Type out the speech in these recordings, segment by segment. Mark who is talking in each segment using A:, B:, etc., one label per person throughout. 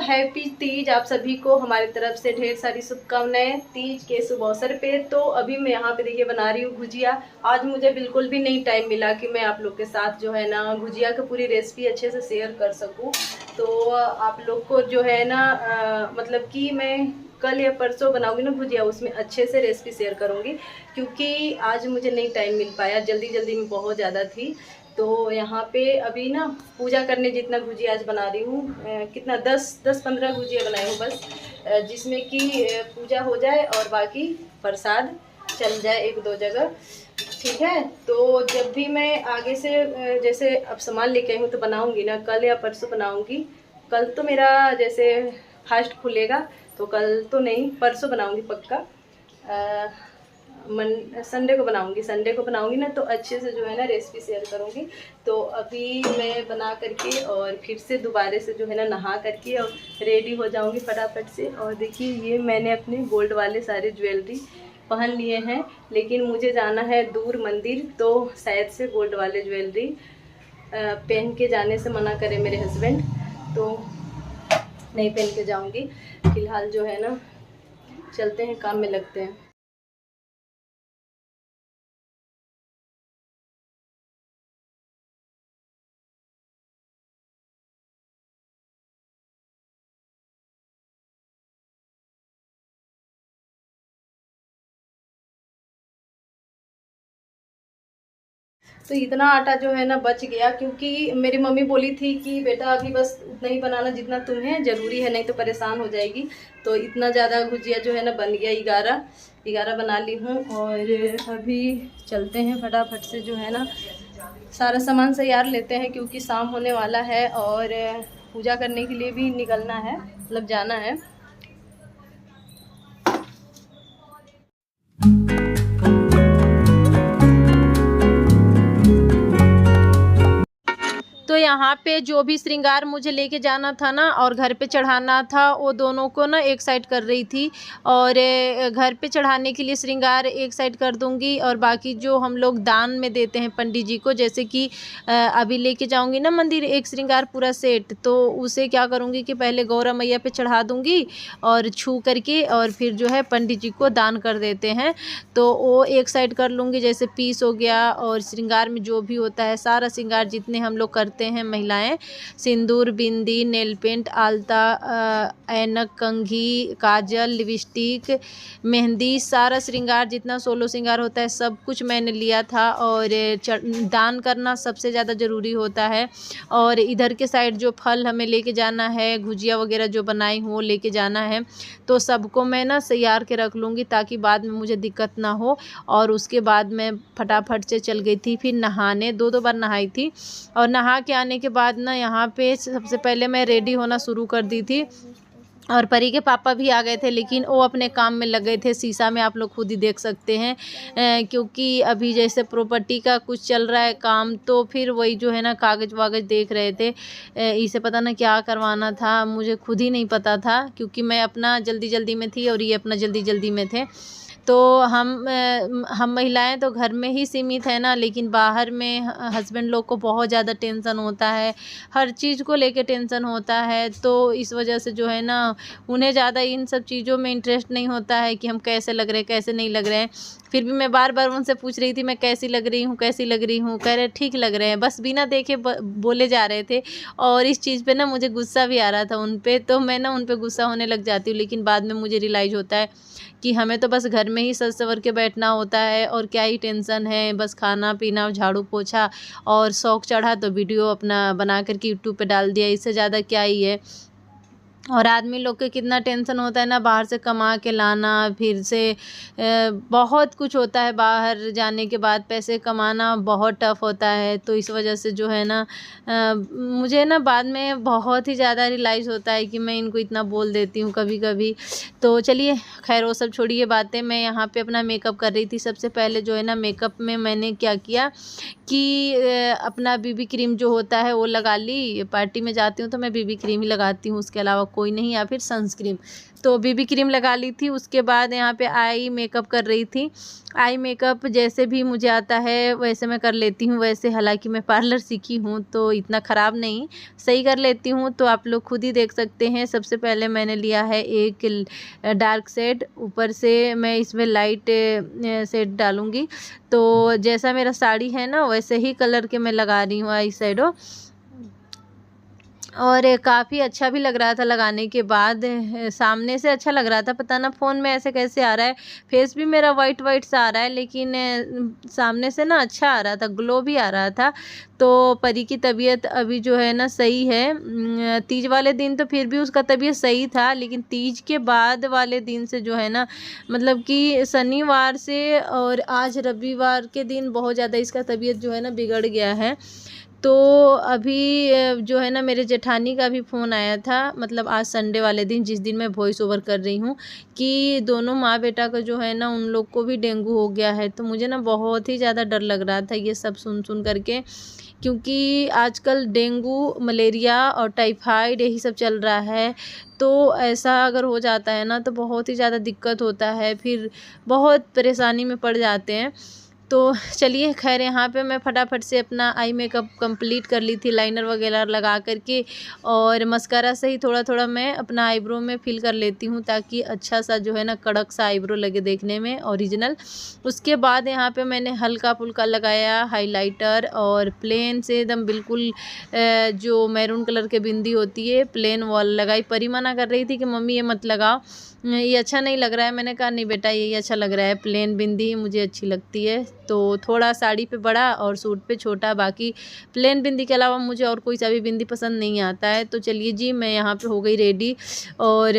A: Happy Teej आप सभी को हमारी तरफ से ढेर सारी शुभकामनाएं तीज के शुभ अवसर पे। तो अभी मैं यहाँ पे देखिए बना रही हूँ भुजिया। आज मुझे बिल्कुल भी नहीं टाइम मिला कि मैं आप लोग के साथ जो है ना भुजिया की पूरी रेसिपी अच्छे से शेयर कर सकूँ। तो आप लोग को जो है ना मतलब कि मैं कल या परसों बनाऊंगी ना भुजिया, उसमें अच्छे से रेसिपी शेयर करूँगी, क्योंकि आज मुझे नहीं टाइम मिल पाया, जल्दी जल्दी में बहुत ज़्यादा थी। तो यहाँ पे अभी ना पूजा करने जितना भुजिया आज बना रही हूँ, कितना 10-15 भुजिया बनाई हूँ बस, जिसमें कि पूजा हो जाए और बाकी प्रसाद चल जाए 1-2 जगह, ठीक है। तो जब भी मैं आगे से जैसे अब सामान लेके आई हूँ तो बनाऊँगी ना, कल या परसों बनाऊँगी। कल तो मेरा जैसे फास्ट खुलेगा, तो कल तो नहीं, परसों बनाऊँगी पक्का। संडे को बनाऊंगी ना, तो अच्छे से जो है ना रेसिपी शेयर करूंगी। तो अभी मैं बना करके और फिर से दोबारा से जो है ना नहा करके और रेडी हो जाऊंगी फटाफट से। और देखिए ये मैंने अपने गोल्ड वाले सारे ज्वेलरी पहन लिए हैं, लेकिन मुझे जाना है दूर मंदिर, तो शायद से गोल्ड वाले ज्वेलरी पहन के जाने से मना करे मेरे हस्बैंड, तो नहीं पहन के जाऊंगी। फिलहाल जो है ना चलते हैं, काम में लगते हैं। तो इतना आटा जो है ना बच गया, क्योंकि मेरी मम्मी बोली थी कि बेटा अभी बस उतना ही बनाना जितना तुम्हें ज़रूरी है, नहीं तो परेशान हो जाएगी। तो इतना ज़्यादा गुजिया जो है ना बन गया, 11 बना ली हूँ। और अभी चलते हैं फटाफट से जो है ना सारा सामान तैयार लेते हैं, क्योंकि शाम होने वाला है और पूजा करने के लिए भी निकलना है, मतलब जाना है। तो यहाँ पे जो भी श्रृंगार मुझे लेके जाना था ना और घर पे चढ़ाना था, वो दोनों को ना एक साइड कर रही थी। और घर पे चढ़ाने के लिए श्रृंगार एक साइड कर दूंगी, और बाकी जो हम लोग दान में देते हैं पंडित जी को, जैसे कि अभी लेके जाऊंगी ना मंदिर एक श्रृंगार पूरा सेट, तो उसे क्या करूंगी कि पहले गौरा मैया पे चढ़ा दूंगी और छू करके, और फिर जो है पंडित जी को दान कर देते हैं। तो वो एक साइड कर लूँगी, जैसे पीस हो गया, और श्रृंगार में जो भी होता है सारा श्रृंगार जितने हम लोग करते हैं महिलाएं, सिंदूर, बिंदी, नेल पेंट, आलता, ऐनक, कंघी, काजल, लिपस्टिक, मेहंदी, सारा श्रृंगार जितना 16 श्रृंगार होता है सब कुछ मैंने लिया था। और दान करना सबसे ज़्यादा ज़रूरी होता है। और इधर के साइड जो फल हमें लेके जाना है, गुजिया वगैरह जो बनाई हूँ लेके जाना है, तो सबको मैं ना तैयार के रख लूँगी, ताकि बाद में मुझे दिक्कत ना हो। और उसके बाद मैं फटाफट से चल गई थी फिर नहाने, 2 बार नहाई थी। और नहा के आने के बाद ना यहाँ पे सबसे पहले मैं रेडी होना शुरू कर दी थी। और परी के पापा भी आ गए थे, लेकिन वो अपने काम में लग गए थे। शीशा में आप लोग खुद ही देख सकते हैं, क्योंकि अभी जैसे प्रॉपर्टी का कुछ चल रहा है काम, तो फिर वही जो है ना कागज़ वागज देख रहे थे। इसे पता ना क्या करवाना था, मुझे खुद ही नहीं पता था, क्योंकि मैं अपना जल्दी जल्दी में थी और ये अपना जल्दी जल्दी में थे। तो हम महिलाएं तो घर में ही सीमित है ना, लेकिन बाहर में हस्बैंड लोग को बहुत ज़्यादा टेंशन होता है, हर चीज़ को लेके टेंशन होता है। तो इस वजह से जो है ना उन्हें ज़्यादा इन सब चीज़ों में इंटरेस्ट नहीं होता है कि हम कैसे लग रहे हैं कैसे नहीं लग रहे हैं। फिर भी मैं बार बार उनसे पूछ रही थी मैं कैसी लग रही हूँ कैसी लग रही हूँ, कह रहे ठीक लग रहे हैं, बस बिना देखे बोले जा रहे थे। और इस चीज़ पे ना मुझे गुस्सा भी आ रहा था उन पे, तो मैं ना उन पे गुस्सा होने लग जाती हूँ। लेकिन बाद में मुझे रियलाइज़ होता है कि हमें तो बस घर में ही सज संवर के बैठना होता है, और क्या ही टेंशन है, बस खाना पीना, झाड़ू पोछा, और शौक चढ़ा तो वीडियो अपना बना करके यूट्यूब पे डाल दिया, इससे ज़्यादा क्या ही है। और आदमी लोग के कितना टेंशन होता है ना, बाहर से कमा के लाना, फिर से बहुत कुछ होता है, बाहर जाने के बाद पैसे कमाना बहुत टफ़ होता है। तो इस वजह से जो है ना मुझे ना बाद में बहुत ही ज़्यादा रियलाइज़ होता है कि मैं इनको इतना बोल देती हूँ कभी कभी। तो चलिए खैर वो सब छोड़िए बातें, मैं यहाँ पे अपना मेकअप कर रही थी। सबसे पहले जो है ना मेकअप में मैंने क्या किया कि अपना बीबी क्रीम जो होता है वो लगा ली। पार्टी में जाती हूँ तो मैं बीबी क्रीम ही लगाती हूँ, उसके अलावा कोई नहीं, या फिर सनस्क्रीन। तो बीबी क्रीम लगा ली थी। उसके बाद यहाँ पे आई मेकअप कर रही थी। आई मेकअप जैसे भी मुझे आता है वैसे मैं कर लेती हूँ। वैसे हालांकि मैं पार्लर सीखी हूँ तो इतना ख़राब नहीं, सही कर लेती हूँ। तो आप लोग खुद ही देख सकते हैं। सबसे पहले मैंने लिया है एक डार्क शेड, ऊपर से मैं इसमें लाइट शेड डालूँगी। तो जैसा मेरा साड़ी है ना वैसे ही कलर के मैं लगा रही हूँ आई शेडो, और काफ़ी अच्छा भी लग रहा था लगाने के बाद। सामने से अच्छा लग रहा था, पता ना फ़ोन में ऐसे कैसे आ रहा है, फेस भी मेरा वाइट वाइट सा आ रहा है, लेकिन सामने से ना अच्छा आ रहा था, ग्लो भी आ रहा था। तो परी की तबीयत अभी जो है ना सही है। तीज वाले दिन तो फिर भी उसका तबीयत सही था, लेकिन तीज के बाद वाले दिन से जो है ना, मतलब कि शनिवार से और आज रविवार के दिन बहुत ज़्यादा इसका तबीयत जो है ना बिगड़ गया है। तो अभी जो है ना मेरे जेठानी का भी फ़ोन आया था, मतलब आज संडे वाले दिन, जिस दिन मैं वॉइस ओवर कर रही हूँ, कि दोनों माँ बेटा का जो है ना उन लोग को भी डेंगू हो गया है। तो मुझे ना बहुत ही ज़्यादा डर लग रहा था ये सब सुन करके, क्योंकि आजकल डेंगू, मलेरिया और टाइफाइड यही सब चल रहा है। तो ऐसा अगर हो जाता है ना तो बहुत ही ज़्यादा दिक्कत होता है, फिर बहुत परेशानी में पड़ जाते हैं। तो चलिए खैर, यहाँ पे मैं फटाफट से अपना आई मेकअप कंप्लीट कर ली थी, लाइनर वगैरह लगा करके, और मस्कारा से ही थोड़ा थोड़ा मैं अपना आईब्रो में फिल कर लेती हूँ, ताकि अच्छा सा जो है ना कड़क सा आईब्रो लगे देखने में, ओरिजिनल। उसके बाद यहाँ पे मैंने हल्का फुल्का लगाया हाइलाइटर, और प्लेन से एकदम बिल्कुल जो मैरून कलर के बिंदी होती है प्लेन वॉल लगाई। परी मना कर रही थी कि मम्मी ये मत लगाओ, ये अच्छा नहीं लग रहा है। मैंने कहा नहीं बेटा, यही अच्छा लग रहा है, प्लेन बिंदी ही मुझे अच्छी लगती है। तो थोड़ा साड़ी पे बड़ा और सूट पे छोटा, बाकी प्लेन बिंदी के अलावा मुझे और कोई सा भी बिंदी पसंद नहीं आता है। तो चलिए जी, मैं यहाँ पे हो गई रेडी, और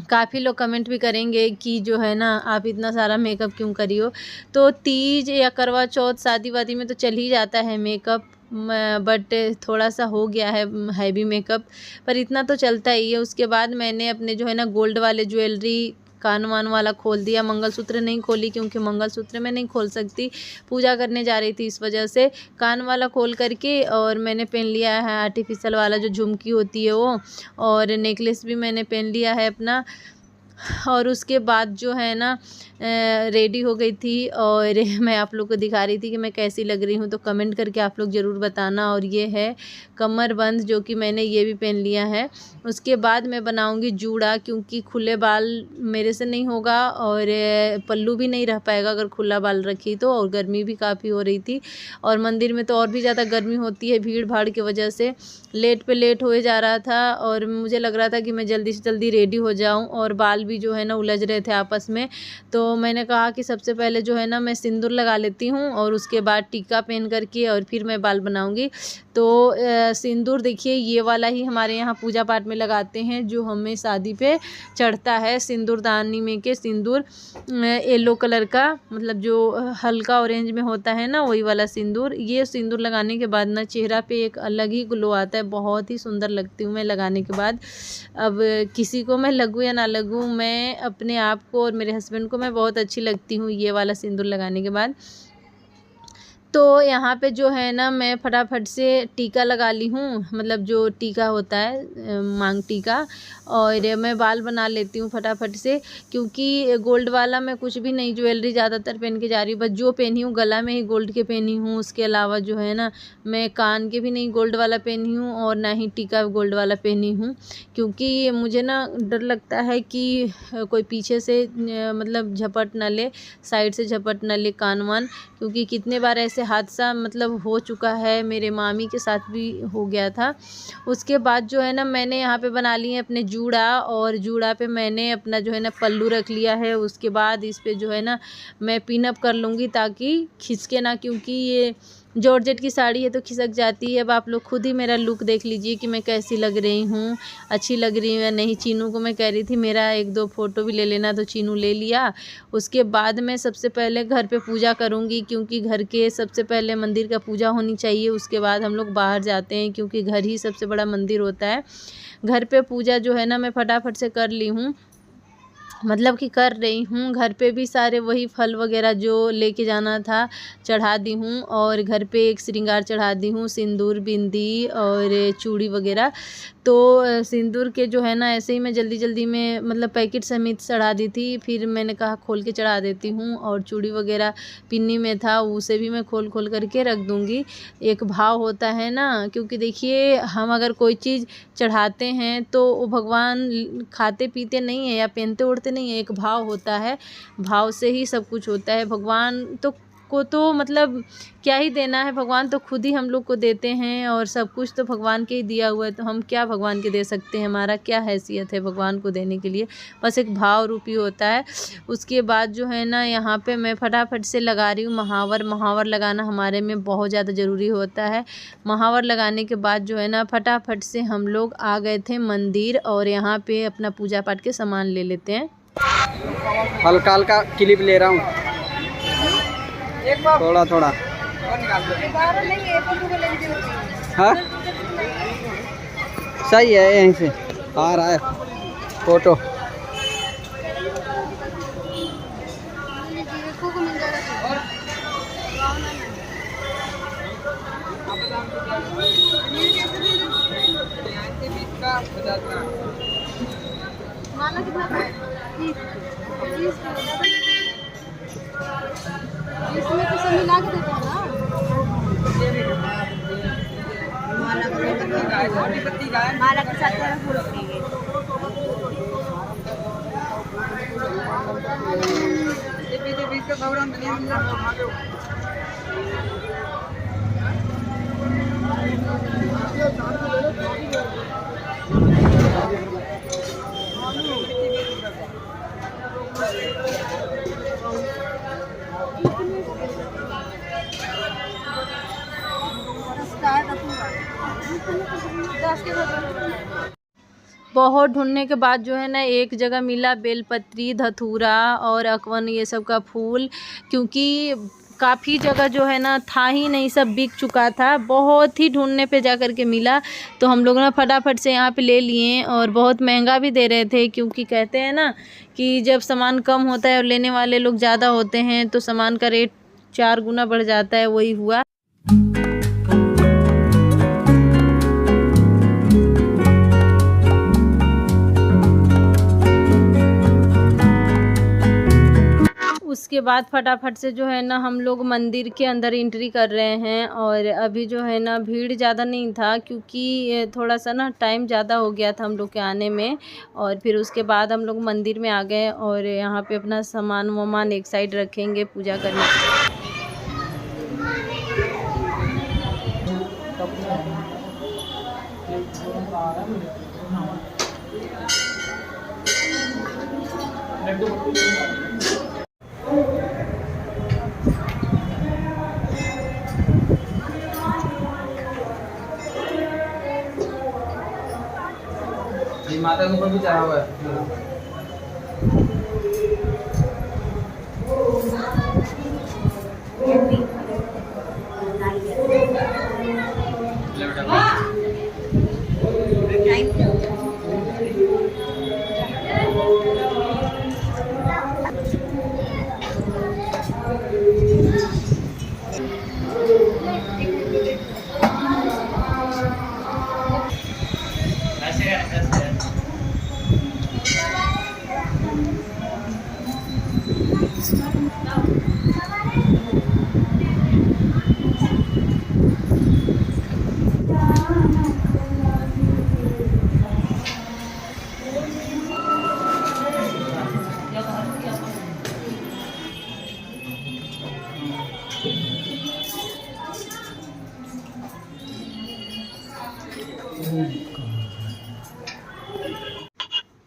A: काफ़ी लोग कमेंट भी करेंगे कि जो है ना आप इतना सारा मेकअप क्यों करी हो। तो तीज या करवा चौथ, शादी वादी में तो चल ही जाता है मेकअप, बट थोड़ा सा हो गया है हैवी मेकअप, पर इतना तो चलता ही है। उसके बाद मैंने अपने जो है ना गोल्ड वाले ज्वेलरी, कान वान वाला खोल दिया। मंगलसूत्र नहीं खोली, क्योंकि मंगलसूत्र मैं नहीं खोल सकती, पूजा करने जा रही थी इस वजह से। कान वाला खोल करके और मैंने पहन लिया है आर्टिफिशियल वाला जो झुमकी होती है वो, और नेकलेस भी मैंने पहन लिया है अपना। और उसके बाद जो है ना रेडी हो गई थी, और मैं आप लोग को दिखा रही थी कि मैं कैसी लग रही हूँ। तो कमेंट करके आप लोग ज़रूर बताना। और ये है कमरबंद, जो कि मैंने ये भी पहन लिया है। उसके बाद मैं बनाऊंगी जूड़ा, क्योंकि खुले बाल मेरे से नहीं होगा, और पल्लू भी नहीं रह पाएगा अगर खुला बाल रखी तो। और गर्मी भी काफ़ी हो रही थी, और मंदिर में तो और भी ज़्यादा गर्मी होती है भीड़ भाड़ की वजह से। लेट पे लेट हो जा रहा था, और मुझे लग रहा था कि मैं जल्दी से जल्दी रेडी हो जाऊं, और बाल भी जो है ना उलझ रहे थे आपस में। तो मैंने कहा कि सबसे पहले जो है ना मैं सिंदूर लगा लेती हूँ, और उसके बाद टीका पहन करके और फिर मैं बाल बनाऊंगी। तो सिंदूर देखिए, ये वाला ही हमारे यहाँ पूजा पाठ में लगाते हैं, जो हमें शादी पे चढ़ता है। सिंदूरदानी में के सिंदूर येलो कलर का, मतलब जो हल्का ऑरेंज में होता है ना, वही वाला सिंदूर। ये सिंदूर लगाने के बाद ना चेहरा पे एक अलग ही ग्लो आता है, बहुत ही सुंदर लगती हूँ मैं लगाने के बाद। अब किसी को मैं लगूँ या ना लगूँ, मैं अपने आप को और मेरे हस्बैंड को मैं बहुत अच्छी लगती हूँ ये वाला सिंदूर लगाने के बाद। तो यहाँ पे जो है ना मैं फटाफट से टीका लगा ली हूँ, मतलब जो टीका होता है मांग टीका, और मैं बाल बना लेती हूँ फटाफट से, क्योंकि गोल्ड वाला मैं कुछ भी नहीं ज्वेलरी ज़्यादातर पहन के जा रही हूँ। बस जो पहनी हूँ गला में ही गोल्ड के पहनी हूँ, उसके अलावा जो है ना मैं कान के भी नहीं गोल्ड वाला पहनी हूँ, और ना ही टीका गोल्ड वाला पहनी हूँ, क्योंकि मुझे ना डर लगता है कि कोई पीछे से मतलब झपट ना ले, साइड से झपट ना ले कान वान, क्योंकि कितने बार ऐसे हादसा मतलब हो चुका है, मेरे मामी के साथ भी हो गया था। उसके बाद जो है ना मैंने यहाँ पे बना ली है अपने जूड़ा, और जूड़ा पे मैंने अपना जो है ना पल्लू रख लिया है। उसके बाद इस पे जो है ना मैं पिन अप कर लूँगी ताकि खिसके ना, क्योंकि ये जॉर्जेट की साड़ी है तो खिसक जाती है। अब आप लोग खुद ही मेरा लुक देख लीजिए कि मैं कैसी लग रही हूँ, अच्छी लग रही हूँ या नहीं। चीनू को मैं कह रही थी मेरा 1-2 फ़ोटो भी ले लेना, तो चीनू ले लिया। उसके बाद मैं सबसे पहले घर पे पूजा करूँगी, क्योंकि घर के सबसे पहले मंदिर का पूजा होनी चाहिए। उसके बाद हम लोग बाहर जाते हैं, क्योंकि घर ही सबसे बड़ा मंदिर होता है। घर पे पूजा जो है ना मैं फटाफट से कर ली हूँ। मतलब कि कर रही हूँ। घर पे भी सारे वही फल वगैरह जो लेके जाना था चढ़ा दी हूँ, और घर पे एक श्रृंगार चढ़ा दी हूँ, सिंदूर, बिंदी और चूड़ी वगैरह। तो सिंदूर के जो है ना ऐसे ही मैं जल्दी जल्दी में मतलब पैकेट समेत चढ़ा दी थी, फिर मैंने कहा खोल के चढ़ा देती हूँ। और चूड़ी वगैरह पिन्नी में था, उसे भी मैं खोल खोल करके रख दूँगी। एक भाव होता है ना, क्योंकि देखिए हम अगर कोई चीज़ चढ़ाते हैं तो वो भगवान खाते पीते नहीं है या पहनते ओढ़ते नहीं है, एक भाव होता है, भाव से ही सब कुछ होता है। भगवान तो मतलब क्या ही देना है, भगवान तो खुद ही हम लोग को देते हैं, और सब कुछ तो भगवान के ही दिया हुआ है, तो हम क्या भगवान के दे सकते हैं, हमारा क्या हैसियत है भगवान को देने के लिए। बस एक भाव रूपी होता है। उसके बाद जो है ना यहाँ पे मैं फटाफट से लगा रही हूँ महावर। महावर लगाना हमारे में बहुत ज़्यादा ज़रूरी होता है। महावर लगाने के बाद जो है ना फटाफट से हम लोग आ गए थे मंदिर, और यहाँ पे अपना पूजा पाठ के सामान ले लेते हैं।
B: हल्का हल्का क्लिप ले रहा हूँ, थोड़ा थोड़ा। हाँ सही है, यहीं से आ रहा है फोटो।
C: इसमें तो सब मिला के देते हैं ना। माला के साथ फूल देंगे।
A: बहुत ढूंढने के बाद जो है ना एक जगह मिला बेलपत्री, धतूरा और अकवन, ये सब का फूल, क्योंकि काफ़ी जगह जो है ना था ही नहीं, सब बिक चुका था। बहुत ही ढूंढने पे जा कर के मिला, तो हम लोग ना फटाफट से यहाँ पे ले लिए, और बहुत महंगा भी दे रहे थे, क्योंकि कहते हैं ना कि जब सामान कम होता है और लेने वाले लोग ज़्यादा होते हैं तो सामान का रेट 4 गुना बढ़ जाता है। वही हुआ। उसके बाद फटाफट से जो है ना हम लोग मंदिर के अंदर एंट्री कर रहे हैं, और अभी जो है ना भीड़ ज़्यादा नहीं था, क्योंकि थोड़ा सा ना टाइम ज़्यादा हो गया था हम लोग के आने में। और फिर उसके बाद हम लोग मंदिर में आ गए, और यहाँ पे अपना सामान वामान एक साइड रखेंगे पूजा करने के लिए।
B: माता के ऊपर भी चढ़ा हुआ है।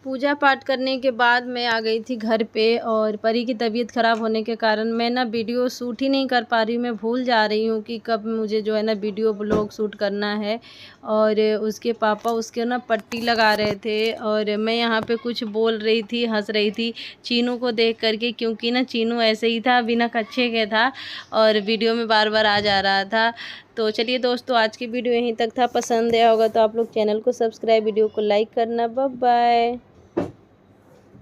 A: पूजा पाठ करने के बाद मैं आ गई थी घर पे, और परी की तबीयत ख़राब होने के कारण मैं ना वीडियो शूट ही नहीं कर पा रही हूँ। मैं भूल जा रही हूँ कि कब मुझे जो है ना वीडियो ब्लॉग शूट करना है। और उसके पापा उसके ना पट्टी लगा रहे थे, और मैं यहाँ पे कुछ बोल रही थी, हंस रही थी चीनू को देख करके, क्योंकि ना चीनू ऐसे ही था, बिना कच्छे के था, और वीडियो में बार बार आ जा रहा था। तो चलिए दोस्तों, आज की वीडियो यहीं तक था। पसंद आया होगा तो आप लोग चैनल को सब्सक्राइब, वीडियो को लाइक करना। Bye bye.